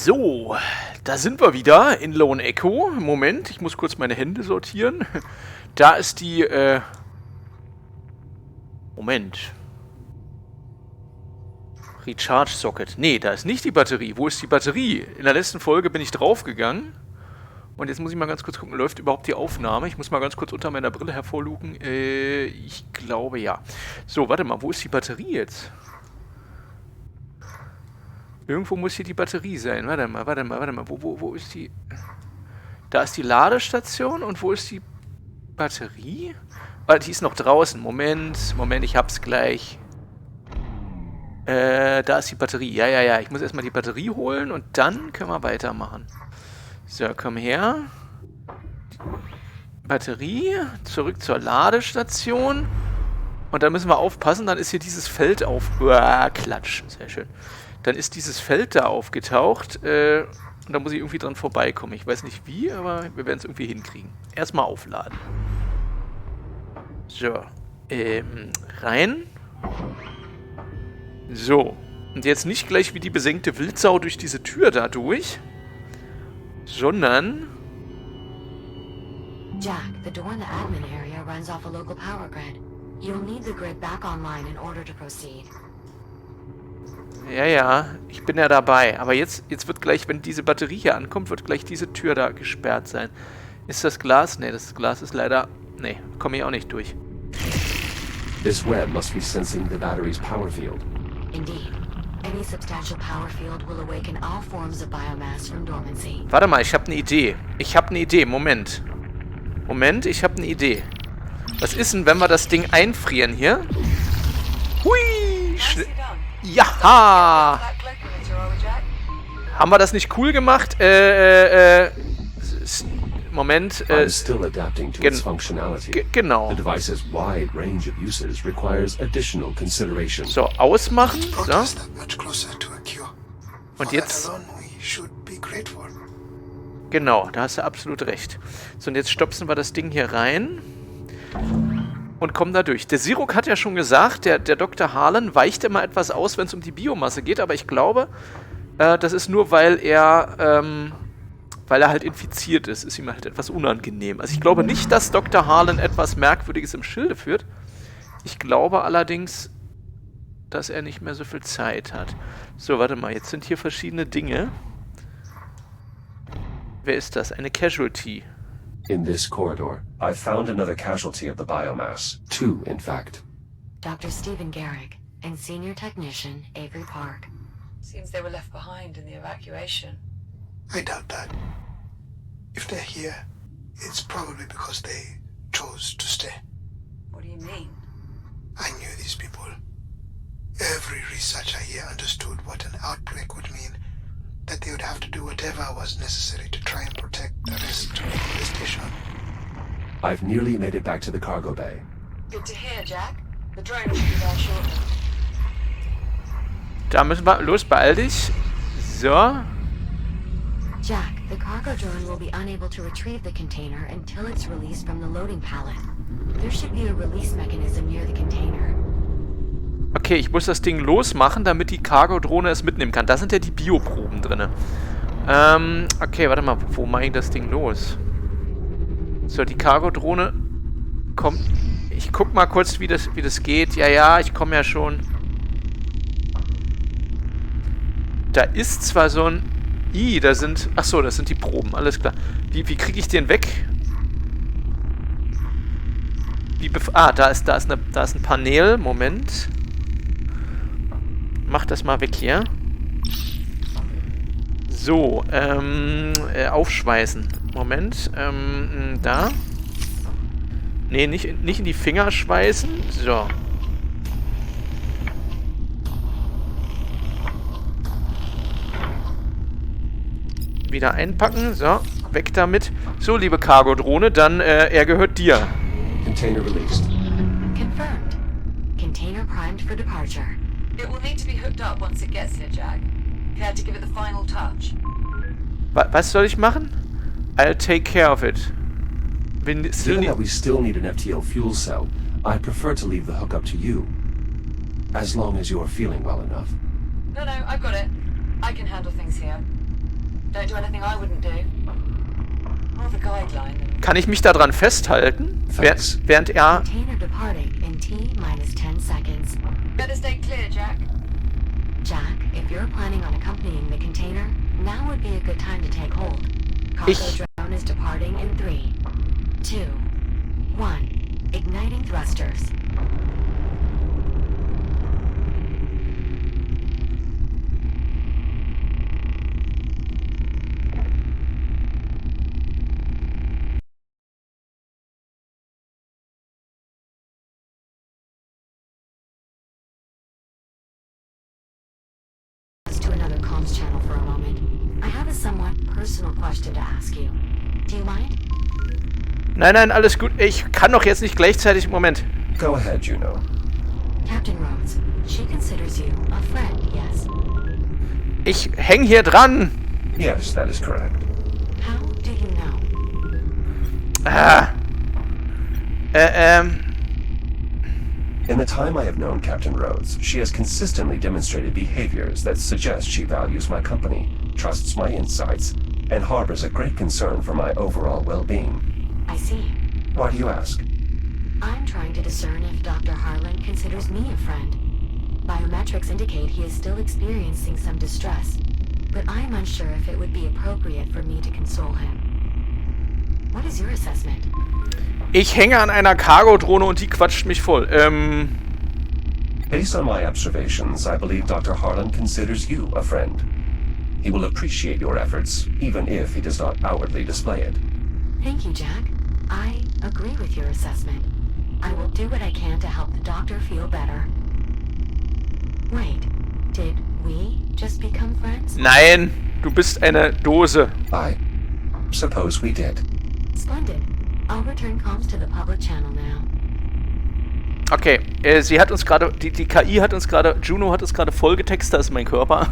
So, da sind wir wieder in Lone Echo. Moment, ich muss kurz meine Hände sortieren. Da ist die, Moment. Recharge Socket. Nee, da ist nicht die Batterie. Wo ist die Batterie? In der letzten Folge bin ich draufgegangen. Und jetzt muss ich mal ganz kurz gucken, läuft überhaupt die Aufnahme? Ich muss mal ganz kurz unter meiner Brille hervorlugen. Ich glaube ja. So, warte mal, wo ist die Batterie jetzt? Irgendwo muss hier die Batterie sein. Warte mal. Wo ist die? Da ist die Ladestation und wo ist die Batterie? Warte, die ist noch draußen. Moment, ich hab's gleich. Da ist die Batterie. Ja. Ich muss erstmal die Batterie holen und dann können wir weitermachen. So, komm her. Batterie. Zurück zur Ladestation. Und dann müssen wir aufpassen, dann ist hier dieses Feld auf... Klatsch. Sehr schön. Dann ist dieses Feld da aufgetaucht. Und da muss ich irgendwie dran vorbeikommen. Ich weiß nicht wie, aber wir werden es irgendwie hinkriegen. Erstmal aufladen. So. Rein. So. Und jetzt nicht gleich wie die besenkte Wildsau durch diese Tür da durch. Sondern... Jack, the door in the admin area runs off a local power grid. You'll need the grid back online in order to proceed. Ja, ich bin ja dabei. Aber jetzt wird gleich, wenn diese Batterie hier ankommt, wird gleich diese Tür da gesperrt sein. Ist das Glas? Ne, das Glas ist leider... Ne, komme ich auch nicht durch. This web must be sensing the battery's power field. Indeed. Any substantial power field will awaken all forms of biomass from dormancy. Warte mal, ich habe eine Idee. Moment, ich habe eine Idee. Was ist denn, wenn wir das Ding einfrieren hier? Hui! Ja! Haben wir das nicht cool gemacht? Moment. I'm still adapting to its functionality. Genau. The device's wide range of uses requires additional consideration. So, ausmachen. So. Und jetzt... Genau, da hast du absolut recht. So, und jetzt stopsen wir das Ding hier rein. Und kommen da durch. Der Siruk hat ja schon gesagt, der Dr. Harlan weicht immer etwas aus, wenn es um die Biomasse geht, aber ich glaube, das ist nur, weil er halt infiziert ist. Ist ihm halt etwas unangenehm. Also ich glaube nicht, dass Dr. Harlan etwas Merkwürdiges im Schilde führt. Ich glaube allerdings, dass er nicht mehr so viel Zeit hat. So, warte mal, jetzt sind hier verschiedene Dinge. Wer ist das? Eine Casualty. In this corridor, I found another casualty of the biomass. Two, in fact. Dr. Stephen Garrick and Senior Technician Avery Park. Seems they were left behind in the evacuation. I doubt that. If they're here, it's probably because they chose to stay. What do you mean? I knew these people. Every researcher here understood what an outbreak would mean. That they would have to do whatever was necessary to try and protect the rest of the station. I've nearly made it back to the cargo bay. Good to hear, Jack. The drone should be there shortly. Da müssen wir... Los, beeil dich. So. Jack, the cargo drone will be unable to retrieve the container until it's released from the loading pallet. There should be a release mechanism near the container. Okay, ich muss das Ding losmachen, damit die Cargo-Drohne es mitnehmen kann. Da sind ja die Bioproben drin. Okay, warte mal. Wo mache ich das Ding los? So, die Cargo-Drohne kommt... Ich guck mal kurz, wie das geht. Ja, ich komme ja schon. Da ist zwar so ein... da sind... Achso, das sind die Proben. Alles klar. Wie kriege ich den weg? Da ist ein Panel. Moment. Mach das mal weg hier. So, aufschweißen. Moment, da. Nee, nicht in die Finger schweißen. So. Wieder einpacken. So, weg damit. So, liebe Cargo-Drohne, dann, er gehört dir. Container released. Confirmed. Container primed for departure. It will need to be hooked up once it gets here, Jack. Care to give it the final touch? Was soll ich machen? I'll take care of it. Given that we still need an FTL fuel cell, I prefer to leave the hookup to you. As long as you're feeling well enough. No, I've got it. I can handle things here. Don't do anything I wouldn't do. More of a guideline than... Kann ich mich daran festhalten, während er... Container departing in T-minus 10 seconds. Better stay clear, Jack. Jack, if you're planning on accompanying the container, now would be a good time to take hold. Cargo drone is departing in 3, 2, 1. Igniting thrusters. To another comms channel for a moment. I have a somewhat personal question to ask you. Do you mind? Nein, alles gut. Ich kann doch jetzt nicht gleichzeitig... Moment. Go ahead, Juno. Captain Rhodes, she considers you a friend, yes? Ich häng hier dran. Yes, that is correct. How do you know? In the time I have known Captain Rhodes, she has consistently demonstrated behaviors that suggest she values my company, trusts my insights, and harbors a great concern for my overall well-being. I see. Why do you ask? I'm trying to discern if Dr. Harlan considers me a friend. Biometrics indicate he is still experiencing some distress, but I'm unsure if it would be appropriate for me to console him. What is your assessment? Ich hänge an einer Cargo-Drohne und die quatscht mich voll. Based on my observations, I believe Dr. Harlan considers you a friend. He will appreciate your efforts, even if he does not outwardly display it. Thank you, Jack. I agree with your assessment. I will do what I can to help the doctor feel better. Wait, did we just become friends? Nein, du bist eine Dose. I suppose we did. Splendid. I'll return comms to the public channel now. Okay, sie hat uns gerade, die KI hat uns gerade, Juno hat uns gerade vollgetextet, das ist mein Körper,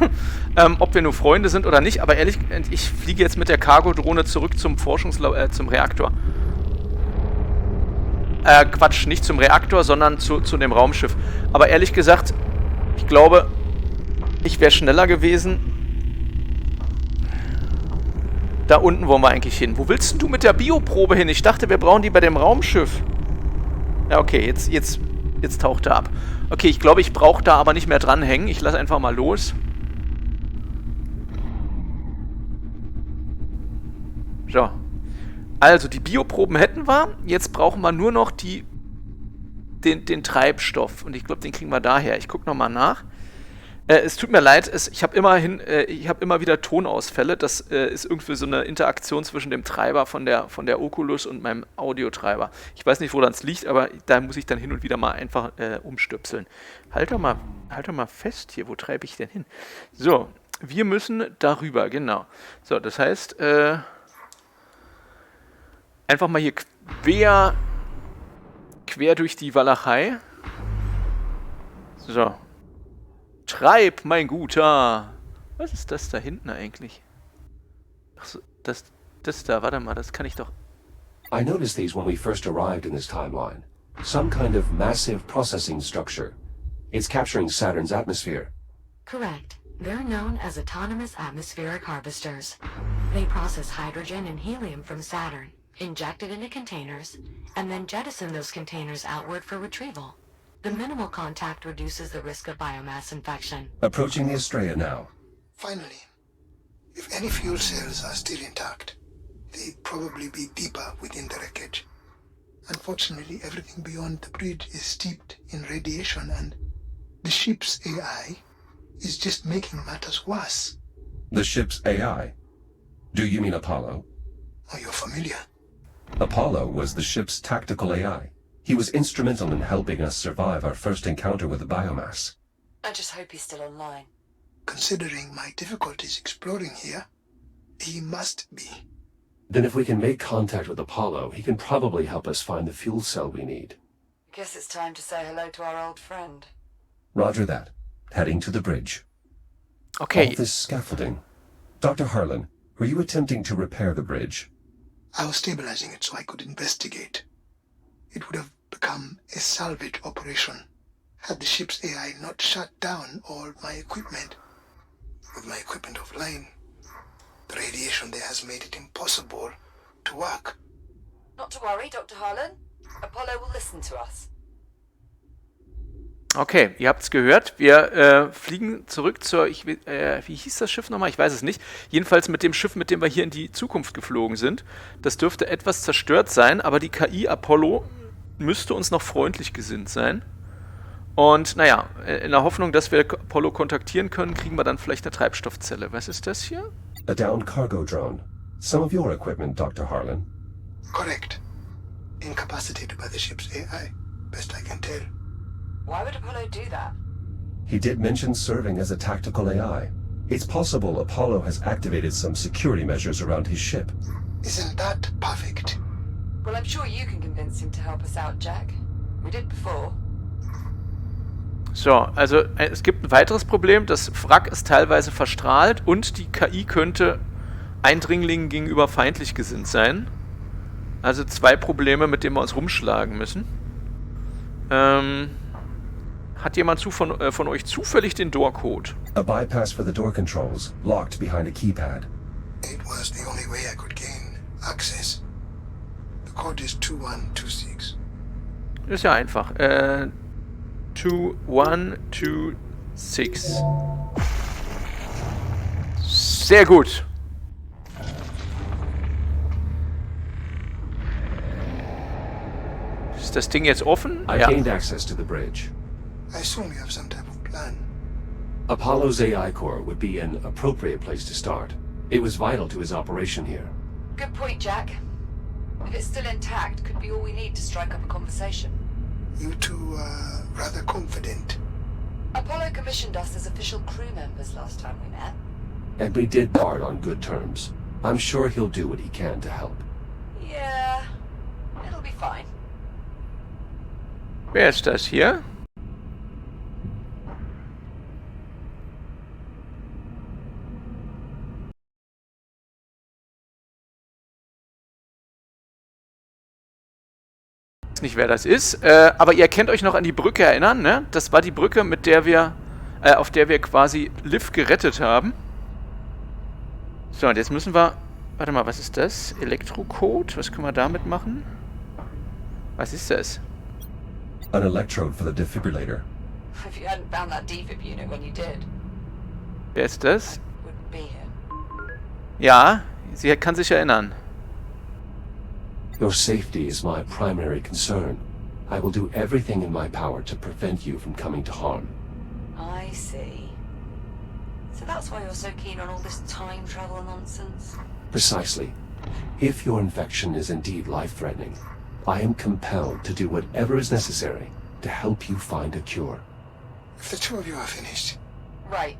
ob wir nur Freunde sind oder nicht, aber ehrlich, ich fliege jetzt mit der Cargo-Drohne zurück zum zum Reaktor. Quatsch, nicht zum Reaktor, sondern zu dem Raumschiff. Aber ehrlich gesagt, ich glaube, ich wäre schneller gewesen. Da unten wollen wir eigentlich hin. Wo willst denn du mit der Bioprobe hin? Ich dachte, wir brauchen die bei dem Raumschiff. Ja, okay, jetzt taucht er ab. Okay, ich glaube, ich brauche da aber nicht mehr dranhängen. Ich lasse einfach mal los. So. Also, die Bioproben hätten wir. Jetzt brauchen wir nur noch den Treibstoff. Und ich glaube, den kriegen wir daher. Ich gucke nochmal nach. Es tut mir leid, ich habe immer wieder Tonausfälle. Das ist irgendwie so eine Interaktion zwischen dem Treiber von der Oculus und meinem Audiotreiber. Ich weiß nicht, woran es liegt, aber da muss ich dann hin und wieder mal einfach umstöpseln. Halt doch mal fest hier, wo treibe ich denn hin? So, wir müssen darüber, genau. So, das heißt, einfach mal hier quer durch die Walachei. So. Treib, mein Guter! Was ist das da hinten eigentlich? Achso, das da, warte mal, das kann ich doch... I noticed these when we first arrived in this timeline. Some kind of massive processing structure. It's capturing Saturn's atmosphere. Correct. They're known as autonomous atmospheric harvesters. They process hydrogen and helium from Saturn, inject it into containers, and then jettison those containers outward for retrieval. The minimal contact reduces the risk of biomass infection. Approaching the Estrella now. Finally, if any fuel cells are still intact, they'd probably be deeper within the wreckage. Unfortunately, everything beyond the bridge is steeped in radiation, and the ship's AI is just making matters worse. The ship's AI? Do you mean Apollo? Oh, you're familiar. Apollo was the ship's tactical AI. He was instrumental in helping us survive our first encounter with the biomass. I just hope he's still online. Considering my difficulties exploring here, he must be. Then if we can make contact with Apollo, he can probably help us find the fuel cell we need. Guess it's time to say hello to our old friend. Roger that. Heading to the bridge. Okay. All this scaffolding. Dr. Harlan, were you attempting to repair the bridge? I was stabilizing it so I could investigate. It would have become a salvage operation had the ship's AI not shut down all my equipment. With my equipment offline, The radiation there has made it impossible to work. Not to worry, Dr. Harlan. Apollo will listen to us. Okay, ihr habt's gehört. Wir fliegen zurück zur, wie hieß das Schiff nochmal? Ich weiß es nicht. Jedenfalls mit dem Schiff, mit dem wir hier in die Zukunft geflogen sind. Das dürfte etwas zerstört sein, aber die KI Apollo müsste uns noch freundlich gesinnt sein. Und naja, in der Hoffnung, dass wir Apollo kontaktieren können, kriegen wir dann vielleicht eine Treibstoffzelle. Was ist das hier? A downed cargo drone. Some of your equipment, Dr. Harlan. Correct. Incapacitated by the ship's AI, best I can tell. Why would Apollo do that? He did mention serving as a tactical AI. It's possible Apollo has activated some security measures around his ship. Isn't that perfect? Well, I'm sure you can convince him to help us out, Jack. We did before. So, also es gibt ein weiteres Problem. Das Wrack ist teilweise verstrahlt und die KI könnte Eindringlingen gegenüber feindlich gesinnt sein. Also 2 Probleme, mit denen wir uns rumschlagen müssen. Hat jemand von euch zufällig den Door-Code? A bypass for the door controls, locked behind a keypad. It was the only way I could gain access. The code is 2126. Ist ja einfach. 2126. Sehr gut. Ist das Ding jetzt offen? I gained access to the bridge. I assume you have some type of plan. Apollo's AI core would be an appropriate place to start. It was vital to his operation here. Good point, Jack. If it's still intact, could be all we need to strike up a conversation. You two are rather confident. Apollo commissioned us as official crew members last time we met. And we did part on good terms. I'm sure he'll do what he can to help. Yeah, it'll be fine. Wer ist das hier? Nicht, wer das ist, aber ihr könnt euch noch an die Brücke erinnern, ne? Das war die Brücke, mit der wir, auf der wir quasi Liv gerettet haben. So, und jetzt müssen wir, warte mal, was ist das? Elektrocode, was können wir damit machen? Was ist das? An electrode for the defibrillator. If you hadn't found that defib unit when you did, Wer ist das? wouldn't be here. Ja, sie kann sich erinnern. Your safety is my primary concern. I will do everything in my power to prevent you from coming to harm. I see. So that's why you're so keen on all this time travel nonsense? Precisely. If your infection is indeed life-threatening, I am compelled to do whatever is necessary to help you find a cure. If the two of you are finished, Right.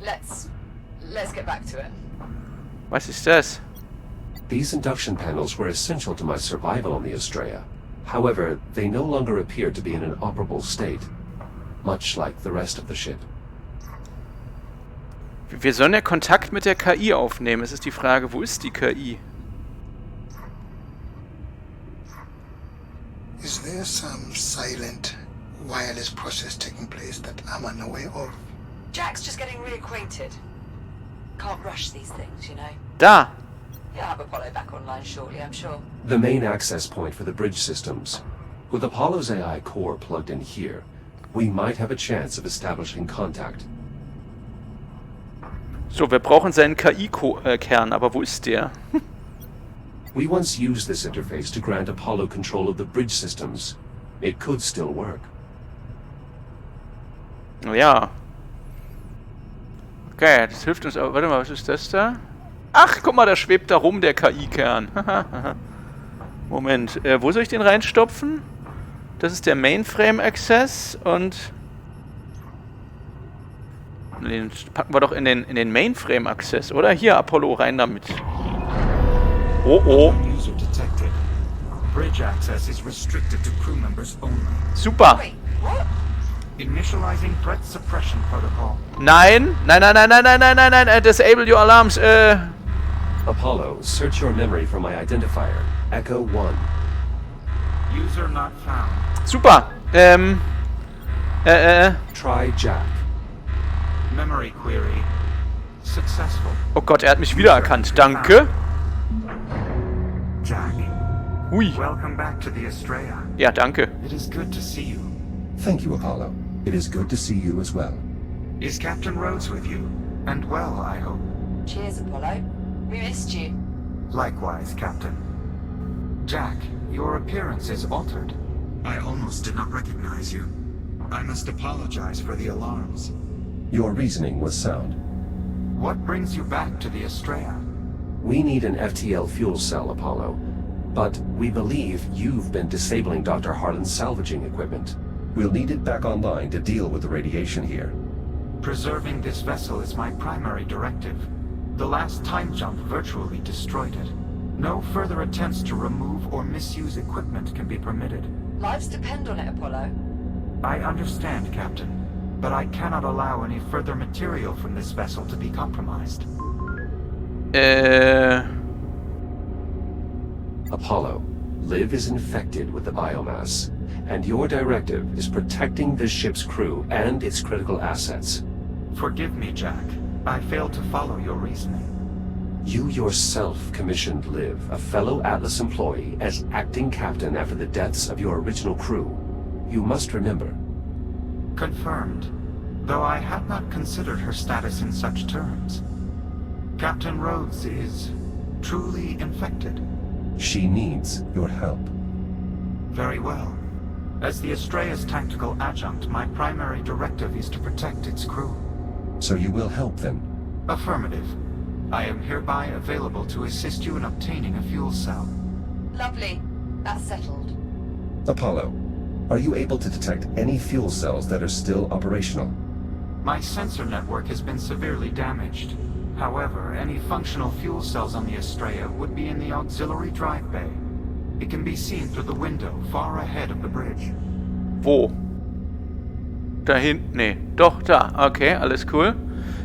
Let's get back to it. Was ist das? These induction panels were essential to my survival on the Estrella. However, they no longer appear to be in an operable state, much like the rest of the ship. Wir sollen ja Kontakt mit der KI aufnehmen. Es ist die Frage, wo ist die KI? is there some silent wireless process taking place that I'm unaware of? Jack's just getting reacquainted. Can't rush these things, you know. Da! He'll have Apollo back online shortly, I'm sure. The main access point for the bridge systems. With Apollo's AI core plugged in here, we might have a chance of establishing contact. So, wir brauchen seinen KI-Kern, aber wo ist der? We once used this interface to grant Apollo control of the bridge systems. It could still work. Ja. Okay, das hilft uns aber. Warte mal, was ist das da? Ach, guck mal, da schwebt da rum der KI-Kern. Moment, wo soll ich den reinstopfen? Das ist der Mainframe-Access und... Den packen wir doch in den Mainframe-Access, oder? Hier, Apollo, rein damit. Oh, oh. User detected. Bridge access is restricted to crew members only. Super. Wait, what? Initializing threat suppression protocol. Nein, nein, nein, nein, nein, nein, nein, nein, nein, disable your alarms, Apollo, search your memory for my identifier. Echo 1. User not found. Super. Try Jack. Memory query. successful. Oh Gott, er hat mich wiedererkannt. Danke. Jack, Hui. welcome back to the Estrella. Ja, danke. It is good to see you. Thank you, Apollo. It is good to see you as well. Is Captain Rhodes with you? And well, I hope. Cheers, Apollo. We missed you. Likewise, Captain. Jack, your appearance is altered. I almost did not recognize you. I must apologize for the alarms. Your reasoning was sound. What brings you back to the Estrella? We need an FTL fuel cell, Apollo. But we believe you've been disabling Dr. Harlan's salvaging equipment. We'll need it back online to deal with the radiation here. Preserving this vessel is my primary directive. The last time jump virtually destroyed it. No further attempts to remove or misuse equipment can be permitted. Lives depend on it, Apollo. I understand, Captain, but I cannot allow any further material from this vessel to be compromised. Apollo, Liv is infected with the biomass, and your directive is protecting the ship's crew and its critical assets. Forgive me, Jack. I failed to follow your reasoning. You yourself commissioned Liv, a fellow Atlas employee, as acting captain after the deaths of your original crew. You must remember. Confirmed, though I had not considered her status in such terms. Captain Rhodes is truly infected. She needs your help. Very well. As the Estrella's tactical adjunct, my primary directive is to protect its crew. So you will help them? Affirmative. I am hereby available to assist you in obtaining a fuel cell. Lovely. That's settled. Apollo, are you able to detect any fuel cells that are still operational? My sensor network has been severely damaged. However, any functional fuel cells on the Estrella would be in the auxiliary drive bay. It can be seen through the window far ahead of the bridge. Wo? Da hinten? Nee. Doch, da. Okay, alles cool.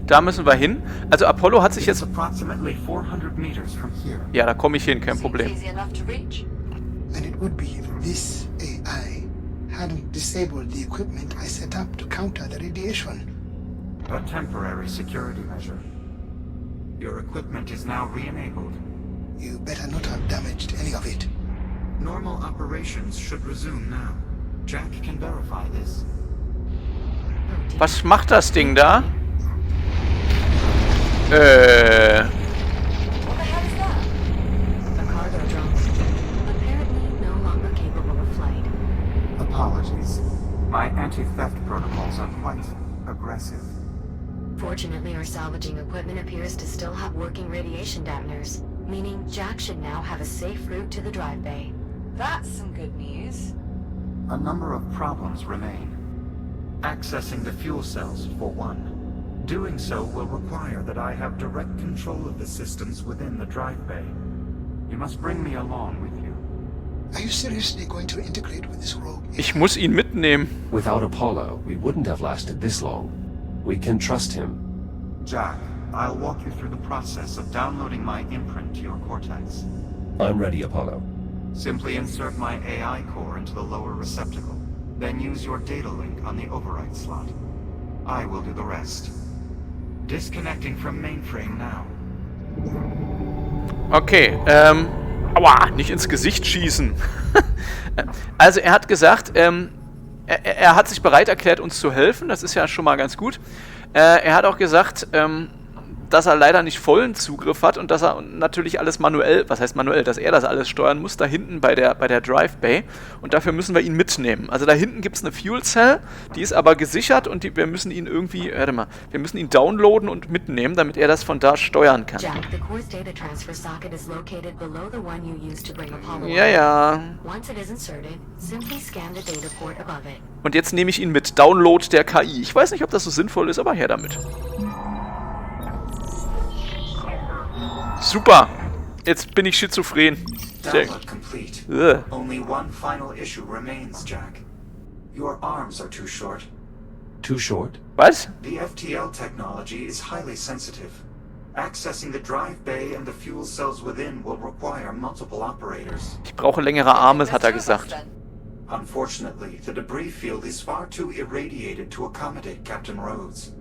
Da müssen wir hin. Also Apollo hat sich It's jetzt... approximately 400 meters from here. Ja, da komme ich hin, kein Seems Problem. easy enough to reach. And it would be if this AI hadn't disabled the equipment I set up to counter the radiation. A temporary security measure. Your equipment is now re-enabled. You better not have damaged any of it. Normal operations should resume now. Jack can verify this. Was macht das Ding da? What the hell is that? A cargo drone. Apparently no longer capable of flight. Apologies. My anti-theft protocols are quite aggressive. Fortunately, our salvaging equipment appears to still have working radiation dampeners, meaning Jack should now have a safe route to the drive bay. That's some good news. A number of problems remain. Accessing the fuel cells, for one. Doing so will require that I have direct control of the systems within the drive bay. You must bring me along with you. Are you seriously going to integrate with this rogue? Ich muss ihn mitnehmen. Without Apollo, we wouldn't have lasted this long. We can trust him. Jack, I'll walk you through the process of downloading my imprint to your cortex. I'm ready, Apollo. Simply insert my AI core into the lower receptacle, then use your data link on the override slot. I will do the rest. Disconnecting from mainframe now. Okay, aua, nicht ins Gesicht schießen. Also er hat gesagt, er hat sich bereit erklärt, uns zu helfen. Das ist ja schon mal ganz gut. Er hat auch gesagt, dass er leider nicht vollen Zugriff hat und dass er natürlich alles manuell, was heißt manuell, dass er das alles steuern muss, da hinten bei der Drive Bay. Und dafür müssen wir ihn mitnehmen. Also da hinten gibt es eine Fuel Cell, die ist aber gesichert und wir müssen ihn irgendwie, warte mal, wir müssen ihn downloaden und mitnehmen, damit er das von da steuern kann. Jack, the core's data transfer socket is located below the one you used to bring Apollo Ja, on. ja. Once it is inserted, simply scan the data port above it. Und jetzt nehme ich ihn mit. Download der KI. Ich weiß nicht, ob das so sinnvoll ist, aber her damit. Super. Jetzt bin ich schizophren. Sehr Download complete. Ugh. Only one final issue remains, Jack. Your arms are too short. Too short? Was? The FTL technology is highly sensitive. Accessing the drive bay and the fuel cells within will require multiple operators. Ich brauche längere Arme, hat er There's two of us gesagt. then. Unfortunately, the debris field is far too irradiated to accommodate Captain Rhodes.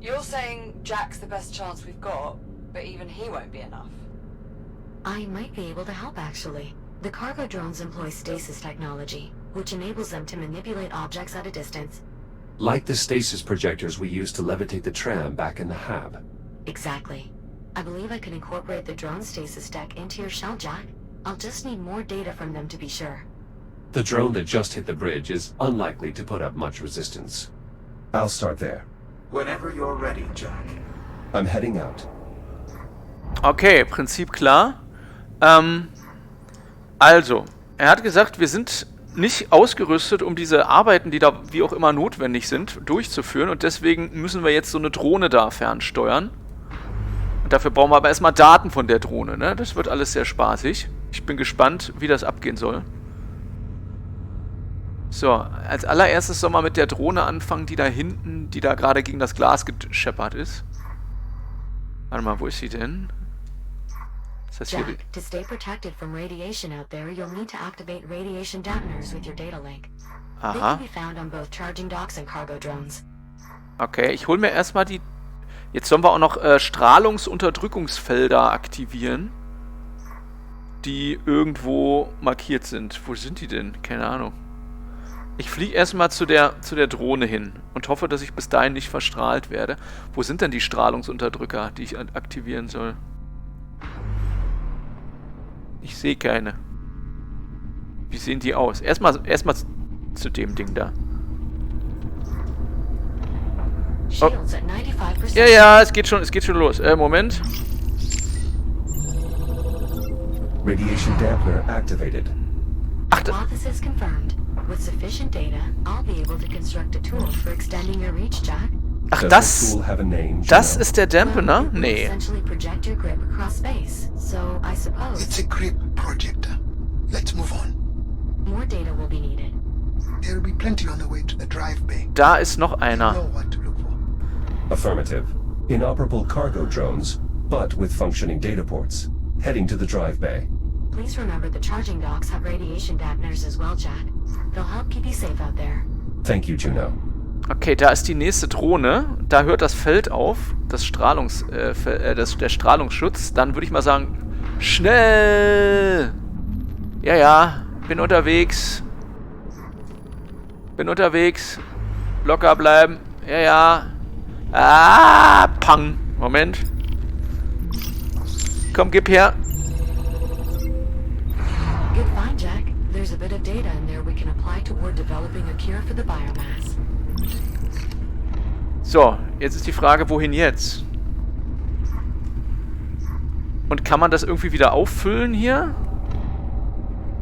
You're saying Jack's the best chance we've got, but even he won't be enough. I might be able to help, actually. The cargo drones employ stasis technology, which enables them to manipulate objects at a distance. Like the stasis projectors we used to levitate the tram back in the hab. Exactly. I believe I can incorporate the drone stasis tech into your shell, Jack. I'll just need more data from them to be sure. The drone that just hit the bridge is unlikely to put up much resistance. I'll start there. Whenever you're ready, Jack. I'm heading out. Okay, Prinzip klar. Also, er hat gesagt, wir sind nicht ausgerüstet, um diese Arbeiten, die da wie auch immer notwendig sind, durchzuführen. Und deswegen müssen wir jetzt so eine Drohne da fernsteuern. Und dafür brauchen wir aber erstmal Daten von der Drohne, ne? Das wird alles sehr spaßig. Ich bin gespannt, wie das abgehen soll. So, als allererstes soll man mit der Drohne anfangen, die da hinten, die da gerade gegen das Glas gescheppert ist. Warte mal, wo ist sie denn? Ist das hier? Jack, to stay protected from radiation out there, you'll need to activate radiation dampeners with your data link. They Aha. can be found on both charging docks and cargo drones. Okay, ich hole mir erstmal die... Jetzt sollen wir auch noch Strahlungsunterdrückungsfelder aktivieren, die irgendwo markiert sind. Wo sind die denn? Keine Ahnung. Ich fliege erstmal zu der Drohne hin und hoffe, dass ich bis dahin nicht verstrahlt werde. Wo sind denn die Strahlungsunterdrücker, die ich aktivieren soll? Ich sehe keine. Wie sehen die aus? Erstmal zu dem Ding da. Oh. Shields at 95%. Ja, ja, es geht schon los. Moment. Radiation dampener activated. Ach, Hypothesis confirmed. With sufficient data, I'll be able to construct a tool for extending your reach, Jack. ach, Does das the tool have a name, das Juno? ist der Dampener? It will Nee. essentially project your grip across space. So I suppose It's a grip projector. Let's move on. more data will be needed. There will be plenty on the way to the drive bay. Da ist noch You einer. know what to look for. Affirmative. Inoperable cargo drones, but with functioning data ports. Heading to the drive bay. Please remember the charging docks have radiation dampeners as well, Jack. They'll help keep you safe out there. Thank you, Juno. Okay, da ist die nächste Drohne. Da hört das Feld auf. Das der Strahlungsschutz. Dann würde ich mal sagen, schnell! Ja, ja, bin unterwegs. Locker bleiben. Ja, ja. Ah, pang. Moment. Komm, gib her. Good find, Jack. There's a bit of data in there we can apply toward developing a cure for the biomass. So, jetzt ist die Frage, wohin jetzt? Und kann man das irgendwie wieder auffüllen hier?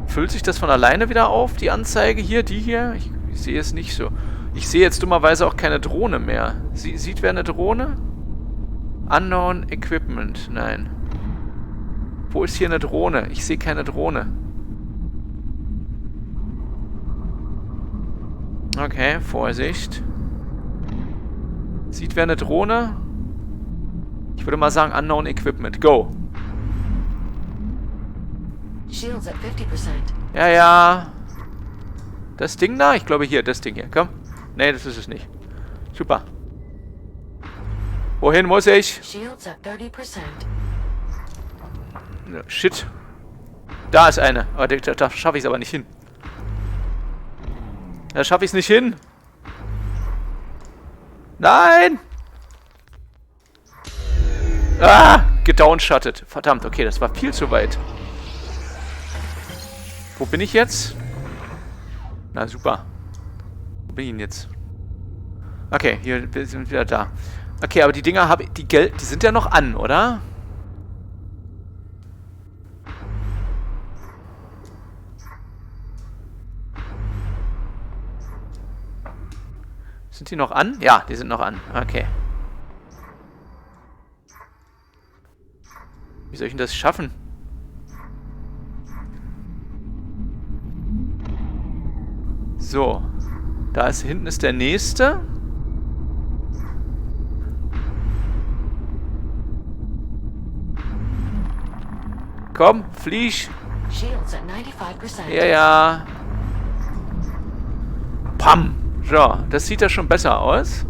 Füllt sich das von alleine wieder auf, die Anzeige hier, die hier? Ich sehe es nicht so. Ich sehe jetzt dummerweise auch keine Drohne mehr. Sieht wer eine Drohne? Unknown Equipment, nein. Wo ist hier eine Drohne? Ich sehe keine Drohne. Okay, Vorsicht. Sieht wer eine Drohne? Ich würde mal sagen Unknown Equipment. Go. Shields at 50%. Ja, ja. Das Ding da? Ich glaube hier, das Ding hier. Komm. Nee, das ist es nicht. Super. Wohin muss ich? Shields at 30%. Shit. Da ist eine. Aber da schaffe ich es aber nicht hin. Da schaffe ich es nicht hin. Nein! Ah! Gedownshottet. Verdammt, okay, das war viel zu weit. Wo bin ich jetzt? Na super. Wo bin ich denn jetzt? Okay, hier wir sind wieder da. Okay, aber die Dinger die sind ja noch an, oder? Sind die noch an? Ja, die sind noch an. Okay. Wie soll ich denn das schaffen? So. Hinten ist der nächste. Komm, flieg. Shields at 95%. Ja, ja. Pam. So, das sieht ja schon besser aus.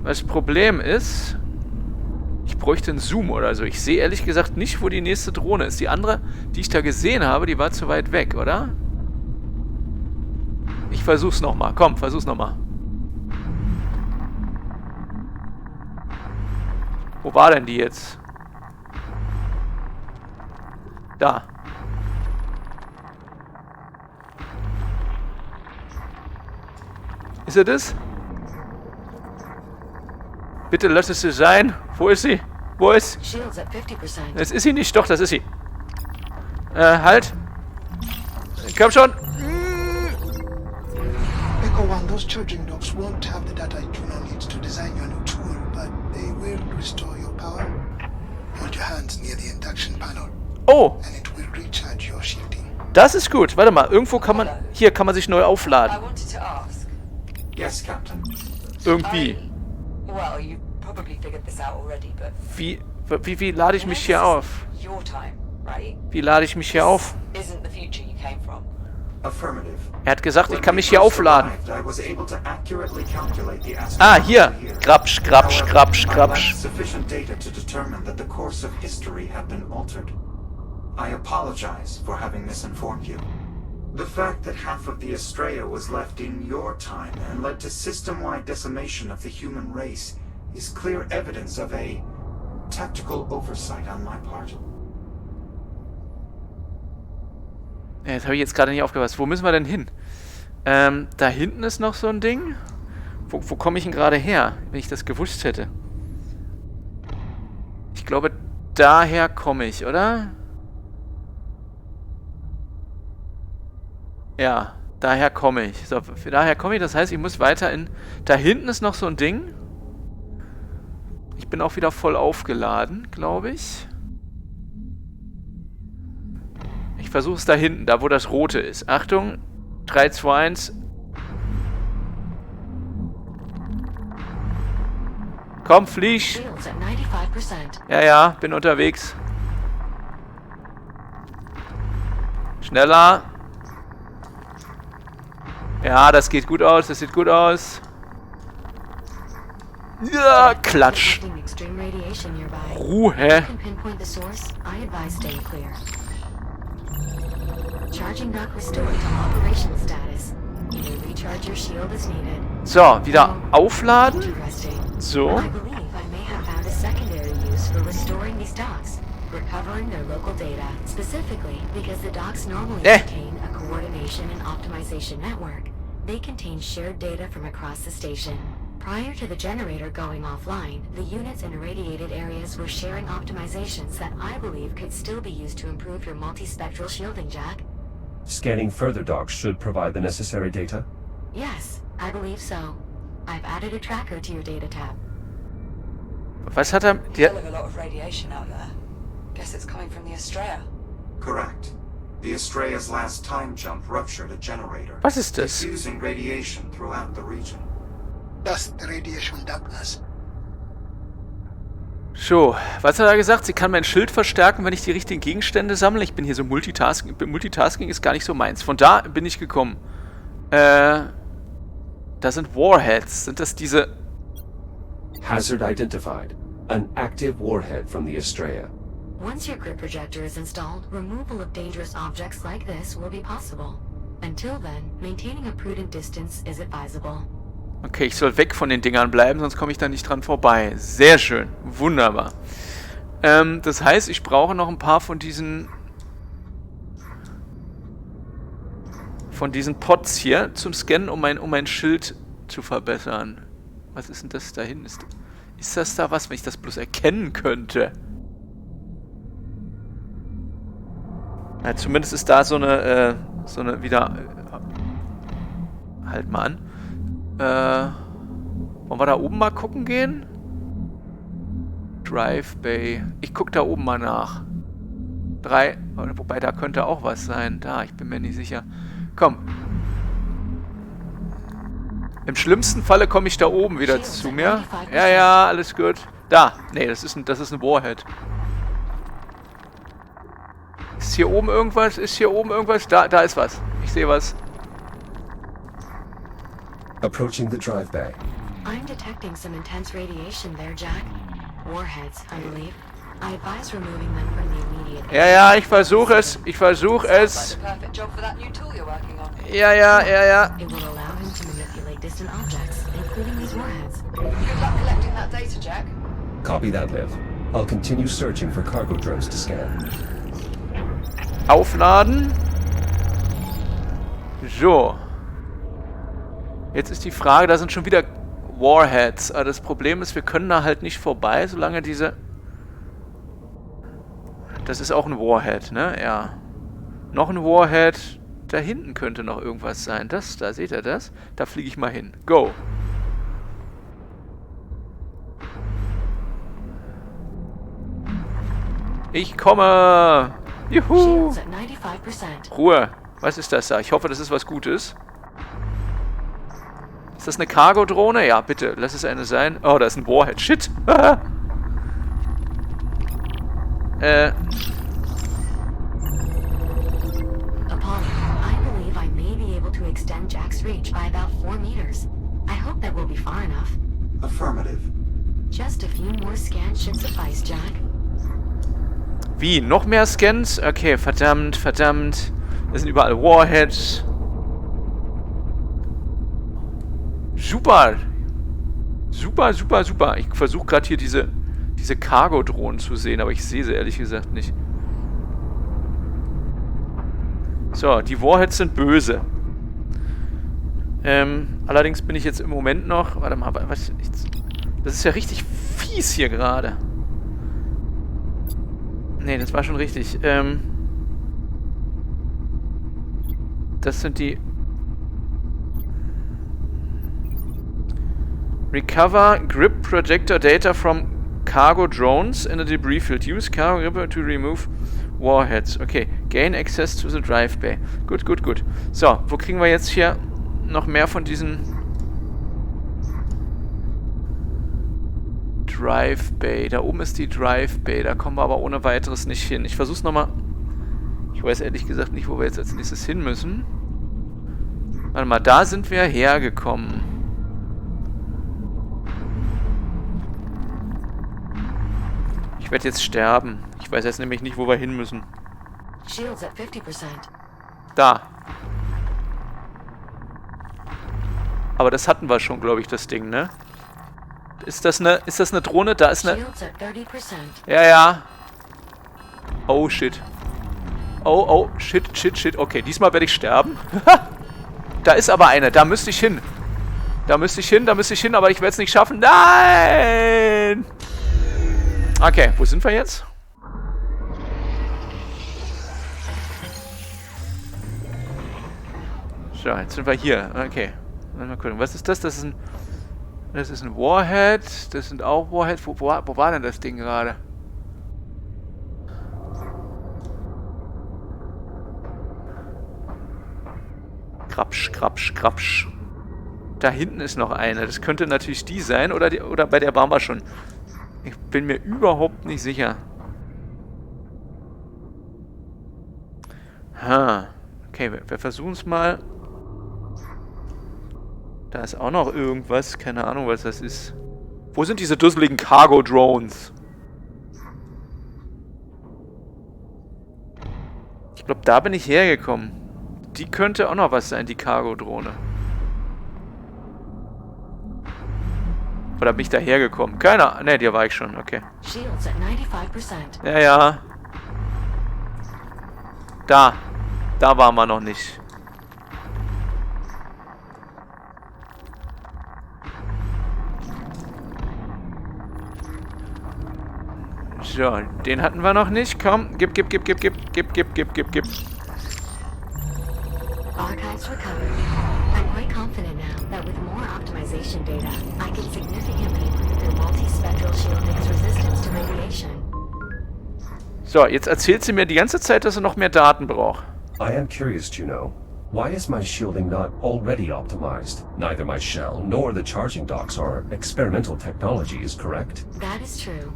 Das Problem ist, ich bräuchte einen Zoom oder so. Ich sehe ehrlich gesagt nicht, wo die nächste Drohne ist. Die andere, die ich da gesehen habe, die war zu weit weg, oder? Ich versuch's nochmal. Komm, versuch's nochmal. Wo war denn die jetzt? Da. Ist er das? Bitte lass es sie sein. Wo ist sie? Wo ist? Shields at 50%. Das ist sie nicht. Doch, das ist sie. Halt. Komm schon. Echo One, those charging docks won't have the data Juno needs to design your new tool, but they will restore your power. Hold your hands near the induction panel, Oh, and it will recharge your shielding. das ist gut. Warte mal. Irgendwo kann man... Hier kann man sich neu aufladen. I wanted to ask. Yes, Captain. Irgendwie. Well, you probably figured this out already, but Wie lade ich mich hier auf? your time, right? Wie lade ich mich hier auf? Isn't the future you came from. Affirmative. Er hat gesagt, ich When kann we mich hier first aufladen. arrived, I was able to accurately calculate the Ah, hier. astronomical year. Grapsch, grapsch, However, grapsch, I lacked grapsch. sufficient data to determine that the course of history had been altered. I apologize for having misinformed you. The fact that half of the Estrella was left in your time and led to system-wide decimation of the human race is clear evidence of a tactical oversight on my part. Ja, das habe ich jetzt gerade nicht aufgepasst. Wo müssen wir denn hin? Da hinten ist noch so ein Ding. Wo komme ich denn gerade her, wenn ich das gewusst hätte? Ich glaube, daher komme ich, oder? Ja, daher komme ich. So, daher komme ich, das heißt, ich muss weiter in... Da hinten ist noch so ein Ding. Ich bin auch wieder voll aufgeladen, glaube ich. Ich versuche es da hinten, da wo das Rote ist. Achtung, 3, 2, 1. Komm, flieg. Shields at 95%. Ja, bin unterwegs. Schneller. Ja, das geht gut aus, das sieht gut aus. Ja, Klatsch. Detecting extreme radiation nearby. Ruhe. You can pinpoint the source. I advise staying clear. Charging dock restored to operational status. You may recharge your shield as needed. So, wieder aufladen. Interesting. So. I believe I may have found a secondary use for restoring these docks, recovering their local data, specifically because the docks normally contain a coordination and optimization network. They contain shared data from across the station. Prior to the generator going offline, the units in irradiated areas were sharing optimizations that I believe could still be used to improve your multispectral shielding, Jack. Scanning further docks should provide the necessary data. Yes, I believe so. I've added a tracker to your data tab. Was hat er... Hell of a lot of radiation out there. Guess it's coming from the Estrella. Correct. The Estrella's last time jump ruptured a generator, Was ist das? diffusing radiation throughout the region. Thus, the radiation dampness. So, was hat er gesagt? Sie kann mein Schild verstärken, wenn ich die richtigen Gegenstände sammle. Ich bin hier so Multitasking. Multitasking ist gar nicht so meins. Von da bin ich gekommen. Da sind Warheads. Sind das diese... Hazard identified. An active warhead from the Estrella. Once your grid projector is installed, removal of dangerous objects like this will be possible. Until then, maintaining a prudent distance is advisable. Okay, ich soll weg von den Dingern bleiben, sonst komme ich da nicht dran vorbei. Sehr schön. Wunderbar. Das heißt, ich brauche noch ein paar von diesen... Pods hier zum Scannen, um mein Schild zu verbessern. Was ist denn das da hinten? Ist das da was, wenn ich das bloß erkennen könnte? Ja, zumindest ist da so eine wieder... halt mal an. Wollen wir da oben mal gucken gehen? Drive Bay. Ich guck da oben mal nach. 3. Wobei, da könnte auch was sein. Da, ich bin mir nicht sicher. Komm. Im schlimmsten Falle komme ich da oben wieder zu mir. Ja, alles gut. Da. Nee, das ist ein Warhead. Ist hier oben irgendwas? Da ist was. Ich sehe was. Approaching the drive bay. I'm detecting some intense radiation there, Jack. Warheads, I believe. I advise removing them from the immediate Ja, ja, ich versuche es. Ich versuche es. Like the perfect job for that new tool you're working on. Ja, ja, ja, ja. It will allow him to manipulate distant objects, including these warheads. Good luck collecting that data, Jack. Copy that, Liv. I'll continue searching for cargo drones to scan. Aufladen. So. Jetzt ist die Frage, da sind schon wieder Warheads. Aber das Problem ist, wir können da halt nicht vorbei, solange diese... Das ist auch ein Warhead, ne? Ja. Noch ein Warhead. Da hinten könnte noch irgendwas sein. Das, da seht ihr das? Da fliege ich mal hin. Go. Ich komme. Juhu. Shields at 95%. Ruhe. Was ist das da? Ich hoffe, das ist was Gutes. Ist das eine Cargo-Drohne? Ja, bitte. Lass es eine sein. Oh, da ist ein Warhead. Shit. Apollo, I believe I may be able to extend Jack's reach by about 4 meters. I hope that will be far enough. Affirmative. Just a few more scans should suffice, Jack. Wie? Noch mehr Scans? Okay, verdammt, verdammt. Das sind überall Warheads. Super. Super, super, super. Ich versuche gerade hier diese Cargo-Drohnen zu sehen, aber ich sehe sie ehrlich gesagt nicht. So, die Warheads sind böse. Allerdings bin ich jetzt im Moment noch... Warte mal, was... Das ist ja richtig fies hier gerade. Nee, das war schon richtig. Das sind die... Recover grip projector data from cargo drones in a debris field. Use cargo gripper to remove warheads. Okay, gain access to the drive bay. Gut, gut, gut. So, wo kriegen wir jetzt hier noch mehr von diesen Drive Bay? Da oben ist die Drive Bay. Da kommen wir aber ohne weiteres nicht hin. Ich versuch's nochmal. Ich weiß ehrlich gesagt nicht, wo wir jetzt als nächstes hin müssen. Warte mal, da sind wir hergekommen. Ich werde jetzt sterben. Ich weiß jetzt nämlich nicht, wo wir hin müssen. Shields at 50%. Da. Aber das hatten wir schon, glaube ich, das Ding, ne? Ist das eine Drohne? Da ist eine... Shields at 30%. Ja, ja. Oh, shit. Oh, oh, shit, shit, shit. Okay, diesmal werde ich sterben. Da ist aber eine. Da müsste ich hin. Da müsste ich hin, aber ich werde es nicht schaffen. Nein! Okay, wo sind wir jetzt? So, jetzt sind wir hier. Okay. Mal gucken. Was ist das? Das ist ein Warhead. Das sind auch Warheads. Wo war denn das Ding gerade? Krapsch, krapsch, krapsch. Da hinten ist noch eine. Das könnte natürlich die sein. Oder bei der waren wir schon. Ich bin mir überhaupt nicht sicher. Okay, wir versuchen es mal. Da ist auch noch irgendwas. Keine Ahnung, was das ist. Wo sind diese dusseligen Cargo-Drones? Ich glaube, da bin ich hergekommen. Die könnte auch noch was sein, die Cargo-Drohne. Oder bin ich da hergekommen? Keiner. Ne, hier war ich schon. Okay. Shields at 95%. Ja, ja. Da waren wir noch nicht. So, den hatten wir noch nicht. Komm, gib. Archives recovered. I'm quite confident now that with more optimization data, I can significantly improve their multispectral shielding's resistance to radiation. So, jetzt erzählt sie mir die ganze Zeit, dass sie noch mehr Daten braucht. I am curious, Juno. Why is my shielding not already optimized? Neither my shell nor the charging docks are experimental technology, is correct? That is true.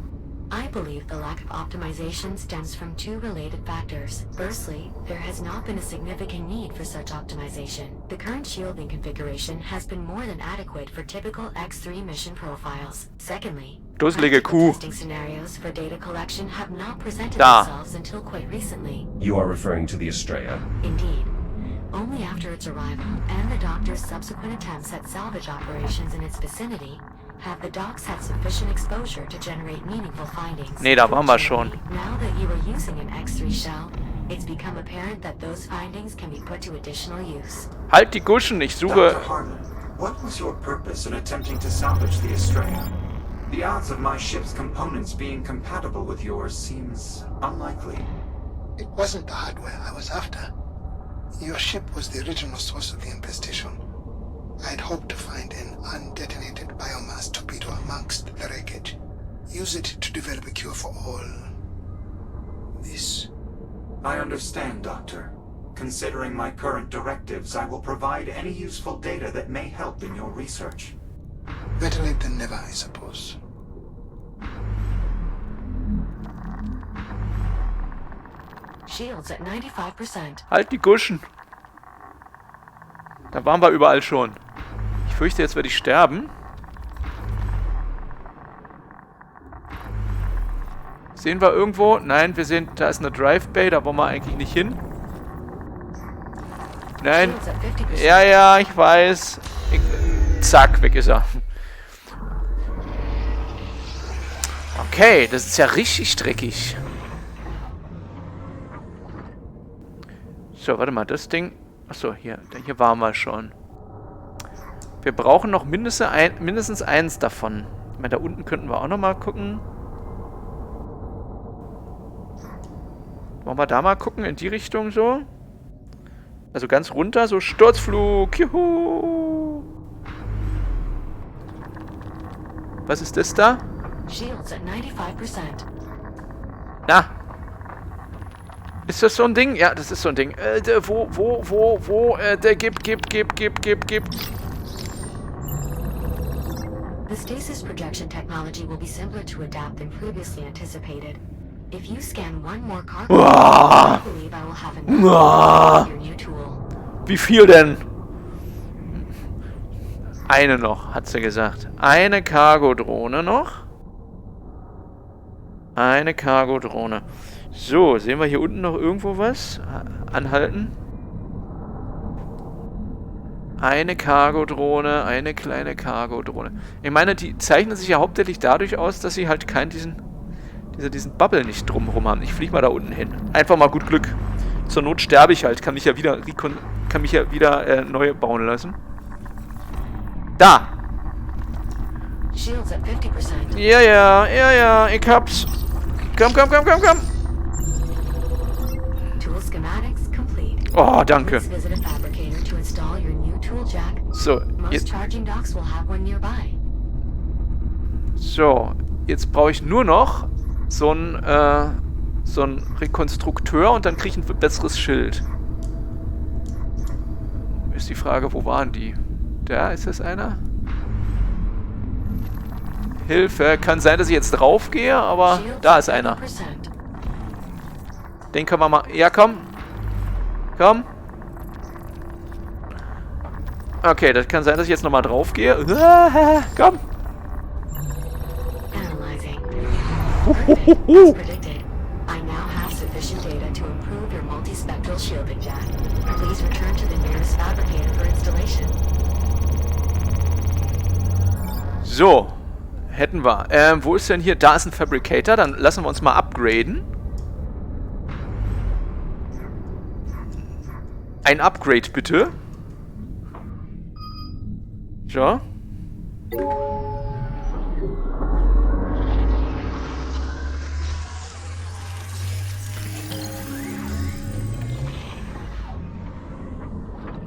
I believe the lack of optimization stems from two related factors. Firstly, there has not been a significant need for such optimization. The current shielding configuration has been more than adequate for typical X3 mission profiles. Secondly, Dusselige Kuh. testing scenarios for data collection have not presented Da. themselves until quite recently. You are referring to the Estrella? Indeed. Only after its arrival and the Doctor's subsequent attempts at salvage operations in its vicinity have the docks had sufficient exposure to generate meaningful findings. Nee, da waren wir schon. Now that you are using an X3 shell, it's become apparent that those findings can be put to additional use. Halt die Guschen, ich suche... Dr. Harlan, what was your purpose in attempting to salvage the Estrella? The odds of my ship's components being compatible with yours seems unlikely. It wasn't the hardware I was after. Your ship was the original source of the infestation. I'd hoped to find an undetonated biomass torpedo amongst the wreckage. Use it to develop a cure for all this. I understand, Doctor. Considering my current directives, I will provide any useful data that may help in your research. Better late than never, I suppose. Shields at 95%. Halt die Guschen. Da waren wir überall schon. Ich fürchte, jetzt werde ich sterben. Sehen wir irgendwo? Nein, wir sehen, da ist eine Drive Bay, da wollen wir eigentlich nicht hin. Nein. Shields at 50%. Ja, ja, ich weiß. Zack, weg ist er. Okay, das ist ja richtig dreckig. So, warte mal, das Ding... Achso, hier waren wir schon. Wir brauchen noch mindestens eins davon. Ich meine, da unten könnten wir auch noch mal gucken. Wollen wir da mal gucken, in die Richtung so? Also ganz runter, so Sturzflug. Juhu! Was ist das da? Shields at 95%. Na! Ist das so ein Ding? Ja, das ist so ein Ding. Gib. The stasis projection technology will be simpler to adapt than previously anticipated. If you scan one more cargo, I believe I will have enough for your new tool. Wie viel denn? Eine noch, hat sie gesagt. Eine Cargo-Drohne noch. Eine Cargo-Drohne. So, sehen wir hier unten noch irgendwo was? Anhalten. Eine Cargo-Drohne, eine kleine Cargo-Drohne. Ich meine, die zeichnen sich ja hauptsächlich dadurch aus, dass sie halt diesen Bubble nicht drumherum haben. Ich fliege mal da unten hin. Einfach mal gut Glück. Zur Not sterbe ich halt. Kann mich ja wieder neu bauen lassen. Da! Shields at 50%. Ja, ich hab's. Komm. Tool schematics complete. Oh, danke. Please visit a fabricator to install your new tool jack. So, Most charging docks will have one nearby. Jetzt brauche ich nur noch so einen Rekonstrukteur und dann kriege ich ein besseres Schild. Ist die Frage, wo waren die? Da ist das einer. Hilfe, kann sein, dass ich jetzt drauf gehe, aber da ist einer. Den können wir mal... Ja, komm. Okay, das kann sein, dass ich jetzt nochmal drauf gehe. Komm. Analyzing. As predicted, I now have sufficient data to improve your multispectral shielding jack. Please return to the nearest fabricator for installation. So. Hätten wir. Wo ist denn hier? Da ist ein Fabricator. Dann lassen wir uns mal upgraden. Ein Upgrade, bitte. So.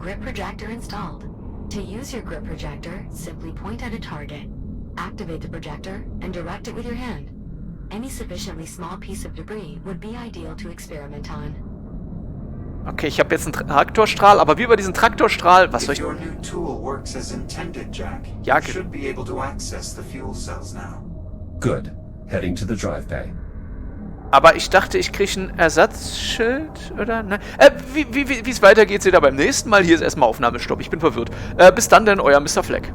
Grip projector installed. To use your grip projector, simply point at a target. Activate the projector and direct it with your hand. Any sufficiently small piece of debris would be ideal to experiment on. Okay, ich habe jetzt einen Traktorstrahl, aber wie über diesen Traktorstrahl... Was soll ich... If your new tool works as intended, Jack, Ja, you should be able to access the fuel cells now. Good. Heading to the drive bay. Aber ich dachte, ich kriege ein Ersatzschild, oder? Nein. Wie es weitergeht, seht ihr beim nächsten Mal. Hier ist erstmal Aufnahmestopp. Ich bin verwirrt. Bis dann denn, euer Mr. Fleck.